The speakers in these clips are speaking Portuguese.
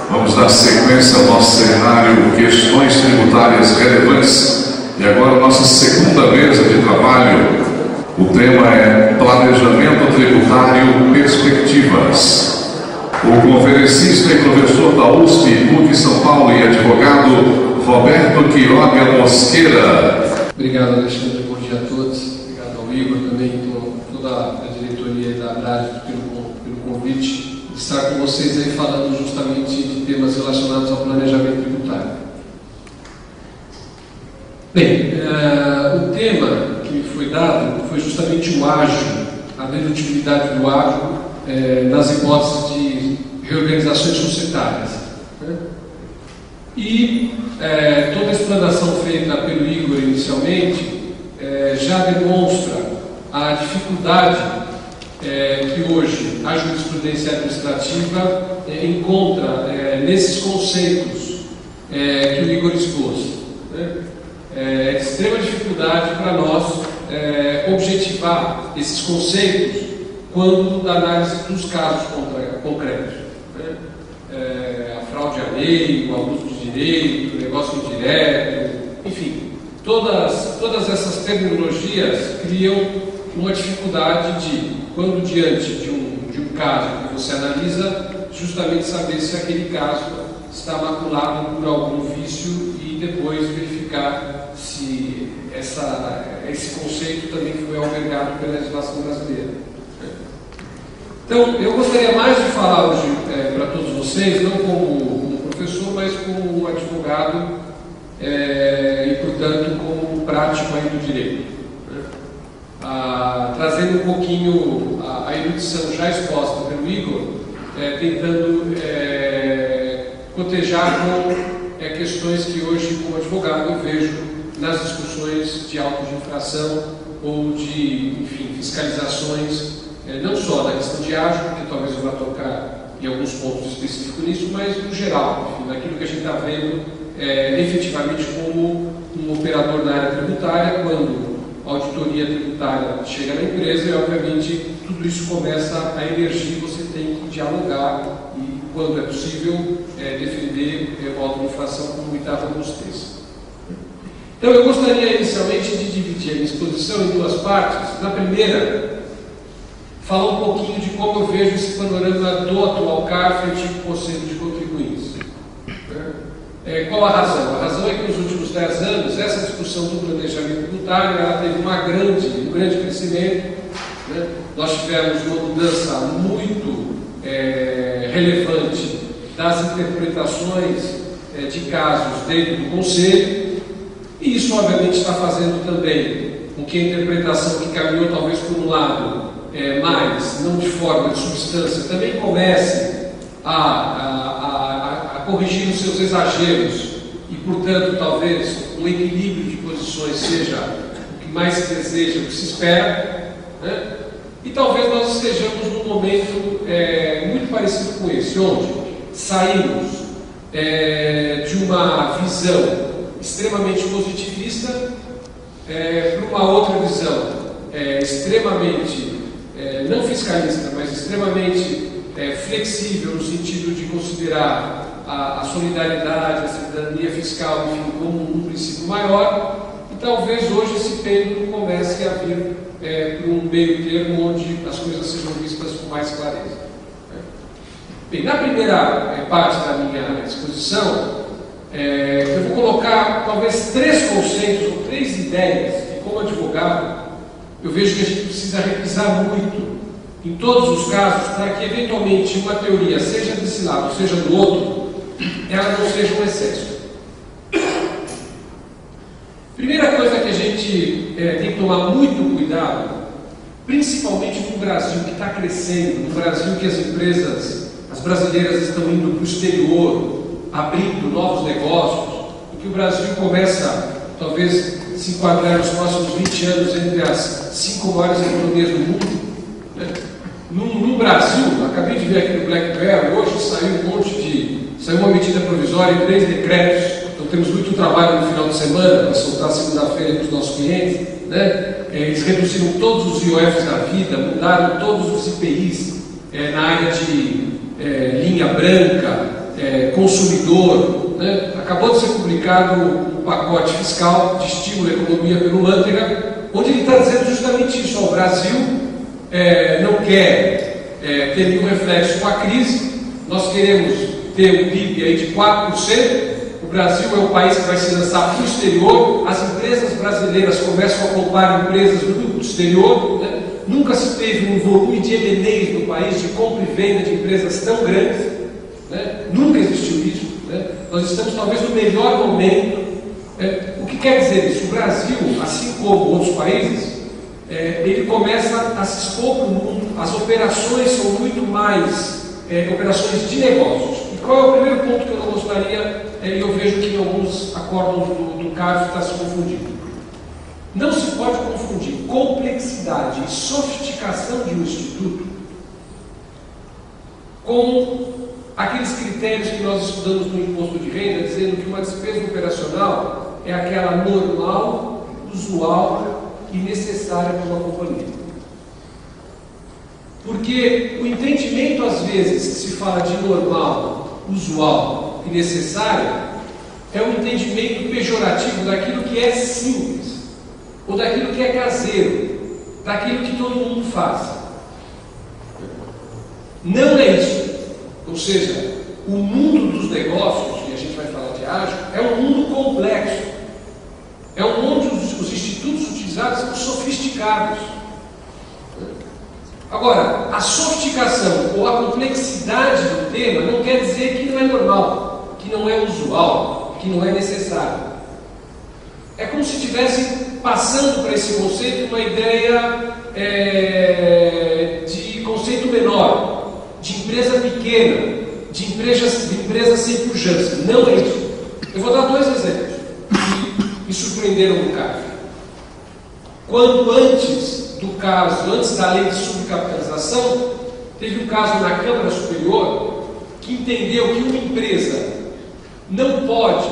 Vamos dar sequência ao nosso seminário Questões Tributárias Relevantes. E agora, nossa segunda mesa de trabalho. O tema é Planejamento Tributário Perspectivas. O conferencista e professor da USP, PUC São Paulo e advogado Roberto Quiroga Mosqueira. Obrigado, Alexandre. Bom dia a todos. Obrigado ao Igor também, toda a diretoria e da ABRAD pelo convite de estar com vocês aí falando justamente de temas relacionados ao planejamento tributário. Bem, o tema que me foi dado foi justamente o ágio, a dedutibilidade do ágio nas hipóteses de reorganizações societárias. Né? E toda a explanação feita pelo Igor inicialmente já demonstra a dificuldade que hoje a jurisprudência administrativa encontra nesses conceitos que o Igor expôs. Né? É de extrema dificuldade para nós objetivar esses conceitos quando da análise dos casos concretos. Né? A fraude à lei, o abuso de direito, o negócio indireto, enfim, todas essas terminologias criam uma dificuldade de, quando diante de um caso que você analisa, justamente saber se aquele caso está maculado por algum vício e depois verificar se esse conceito também foi albergado pela legislação brasileira. Então, eu gostaria mais de falar hoje para todos vocês, não como professor, mas como um advogado e, portanto, como prático aí do direito. Trazendo um pouquinho a erudição já exposta pelo Igor, tentando cotejar com questões que hoje, como advogado, eu vejo nas discussões de autos de infração ou de, enfim, fiscalizações, não só da questão de ágio, porque talvez eu vá tocar em alguns pontos específicos nisso, mas no geral, enfim, naquilo que a gente está vendo efetivamente como um operador na área tributária, quando a auditoria tributária chega na empresa e, obviamente, tudo isso começa a emergir, você tem que dialogar e, quando é possível, defender o auto de infração com muita robustez. Então, eu gostaria inicialmente de dividir a minha exposição em duas partes. Na primeira, falar um pouquinho de como eu vejo esse panorama do atual CARF e antigo Conselho de Contribuintes. Qual a razão? A razão é que nos últimos 10 anos, essa discussão do planejamento tributário ela teve um grande crescimento. Né? Nós tivemos uma mudança muito relevante das interpretações de casos dentro do Conselho, e isso, obviamente, está fazendo também com que a interpretação que caminhou talvez por um lado, mas não de forma de substância, também comece a corrigir os seus exageros e, portanto, talvez um equilíbrio de posições seja o que mais se deseja, o que se espera, né? E talvez nós estejamos num momento muito parecido com esse, onde saímos de uma visão extremamente positivista para uma outra visão extremamente, não fiscalista, mas extremamente flexível no sentido de considerar a solidariedade, a cidadania fiscal, enfim, como um princípio maior, e talvez hoje esse pêndulo comece a vir para um meio termo onde as coisas sejam vistas com mais clareza. Bem, na primeira parte da minha exposição, eu vou colocar talvez 3 conceitos ou 3 ideias que, como advogado, eu vejo que a gente precisa revisar muito em todos os casos, para que eventualmente uma teoria, seja desse lado, seja do outro, ela não seja um excesso. Primeira coisa que a gente tem que tomar muito cuidado, principalmente no Brasil que está crescendo, no Brasil que as brasileiras estão indo para o exterior, abrindo novos negócios, e que o Brasil começa, talvez, se enquadrar nos próximos 20 anos entre as 5 maiores economias do mundo, né? No Brasil, acabei de ver aqui no Black Bear, hoje saiu uma medida provisória em 3 decretos, então temos muito trabalho no final de semana para soltar segunda-feira para os nossos clientes, né? Eles reduziram todos os IOFs da vida, mudaram todos os IPIs na área de linha branca, consumidor, né? Acabou de ser publicado um pacote fiscal de estímulo à economia pelo Manteiga, onde ele está dizendo justamente isso: o Brasil não quer ter nenhum reflexo com a crise, nós queremos ter um PIB aí de 4%, o Brasil é o país que vai se lançar para o exterior, as empresas brasileiras começam a comprar empresas do exterior, né? Nunca se teve um volume de M&As no país, de compra e venda de empresas tão grandes, né? Nunca existiu isso, né? Nós estamos talvez no melhor momento. O que quer dizer isso? O Brasil, assim como outros países, ele começa a se expor para o mundo, as operações são muito mais operações de negócios. E qual é o primeiro ponto que eu não gostaria, e eu vejo que em alguns acordos do CARF está se confundindo? Não se pode confundir complexidade e sofisticação de um instituto com aqueles critérios que nós estudamos no imposto de renda, dizendo que uma despesa operacional é aquela normal, usual e necessária para uma companhia. Porque o entendimento, às vezes, que se fala de normal, usual e necessário, é um entendimento pejorativo daquilo que é simples, ou daquilo que é caseiro, daquilo que todo mundo faz. Não é isso. Ou seja, o mundo dos negócios, e a gente vai falar de ágil, é um mundo complexo. É um mundo onde os institutos utilizados são sofisticados. Agora, a sofisticação ou a complexidade do tema não quer dizer que não é normal, que não é usual, que não é necessário. É como se estivesse passando para esse conceito uma ideia de conceito menor, de empresa pequena, de empresa sem pujança. Não é isso. Eu vou dar 2 exemplos que me surpreenderam no CARF. Quando antes da lei de subcapitalização, teve um caso na Câmara Superior que entendeu que uma empresa não pode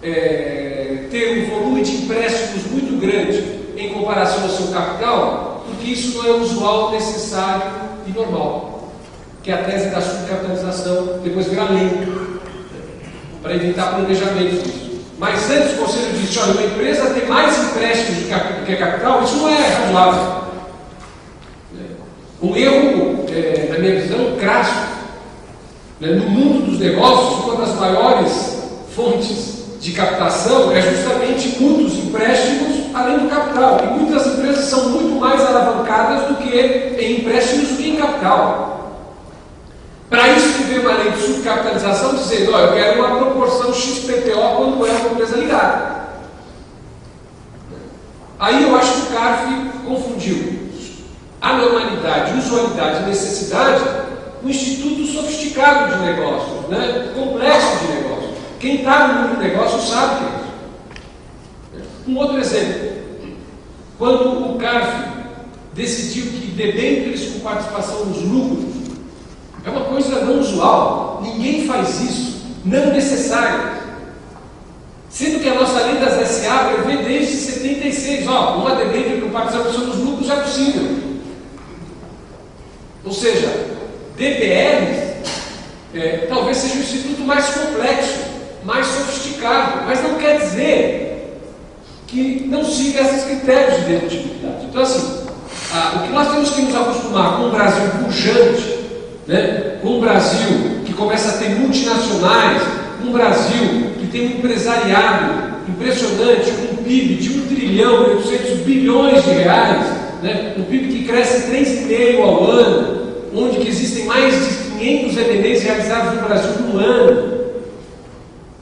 ter um volume de empréstimos muito grande em comparação ao seu capital, porque isso não é usual, necessário e normal, que é a tese da subcapitalização, depois vira lei, para evitar planejamento disso. Mas antes o Conselho disse: olha, uma empresa tem mais empréstimos do que capital, isso não é razoável. Um erro, na minha visão, crasso. No mundo dos negócios, uma das maiores fontes de captação é justamente muitos empréstimos além do capital. E muitas empresas são muito mais alavancadas do que em empréstimos do que em capital. Para isso, veio uma lei de subcapitalização dizendo: eu quero uma proporção XPTO quando é uma empresa ligada. Aí eu acho que o CARF confundiu anormalidade, usualidade e necessidade com um instituto sofisticado de negócios, né? Complexo de negócios. Quem está no mundo do negócio sabe que é isso. Um outro exemplo: quando o CARF decidiu que debêntures com participação nos lucros é uma coisa não usual, ninguém faz isso, não necessário. Sendo que a nossa lei das SA prevê desde 76, uma debênture com participação nos lucros é possível. Ou seja, DPLs talvez seja um instituto mais complexo, mais sofisticado, mas não quer dizer que não siga esses critérios de dedutibilidade. Então, assim, o que nós temos que nos acostumar com um Brasil pujante, né? Com um Brasil que começa a ter multinacionais, um Brasil que tem um empresariado impressionante, com um PIB de 1 trilhão e 800 bilhões de reais, né? Um PIB que cresce 3,5% ao ano, onde que existem mais de 500 M&As realizados no Brasil no ano.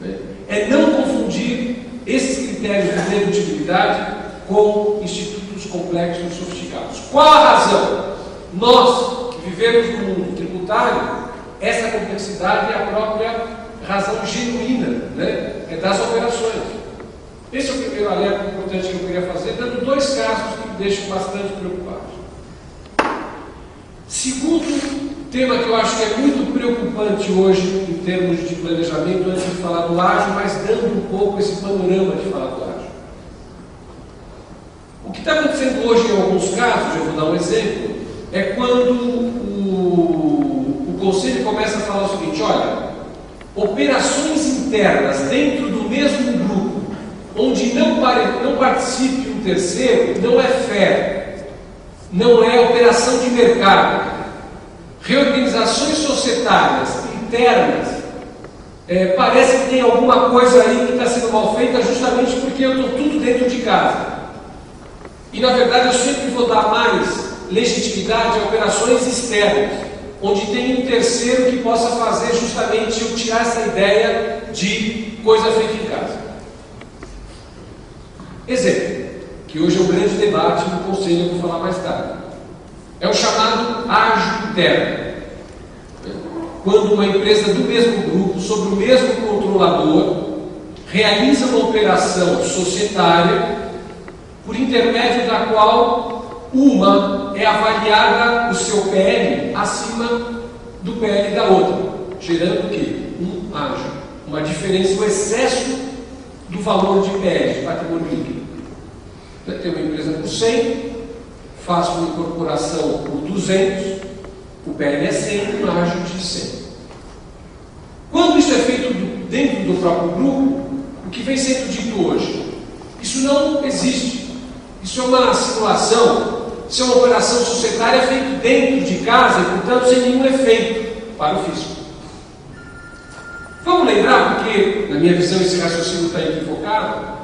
Né? É não confundir esses critérios de dedutibilidade com institutos complexos e sofisticados. Qual a razão? Nós vivemos no mundo tributário, essa complexidade é a própria razão genuína, né, das operações. Esse é o primeiro alerta importante que eu queria fazer, dando 2 casos que me deixam bastante preocupados. Segundo tema que eu acho que é muito preocupante hoje em termos de planejamento, antes de falar do ágil, mas dando um pouco esse panorama de falar do ágil. O que está acontecendo hoje em alguns casos, eu vou dar um exemplo, é quando o Conselho começa a falar o seguinte: olha, operações internas dentro do mesmo grupo, onde não participe um terceiro, não é fé, não é operação de mercado. Reorganizações societárias internas, parece que tem alguma coisa aí que está sendo mal feita justamente porque eu estou tudo dentro de casa. E na verdade eu sempre vou dar mais legitimidade a operações externas, onde tem um terceiro que possa fazer justamente eu tirar essa ideia de coisa feita em casa. Exemplo, que hoje é um grande debate no Conselho, eu vou falar mais tarde. É o chamado ágil interno. Quando uma empresa do mesmo grupo, sob o mesmo controlador, realiza uma operação societária, por intermédio da qual uma é avaliada o seu PL acima do PL da outra, gerando o quê? Um ágio, uma diferença, um excesso do valor de PL, de patrimônio líquido. Tem uma empresa por 100, faço uma incorporação por 200, o PL é 100, um ágio de 100. Quando isso é feito dentro do próprio grupo, o que vem sendo dito hoje? Isso não existe. Isso é uma simulação, isso é uma operação societária feita dentro de casa e, portanto, sem nenhum efeito para o fisco. Vamos lembrar, porque, na minha visão, esse raciocínio está equivocado,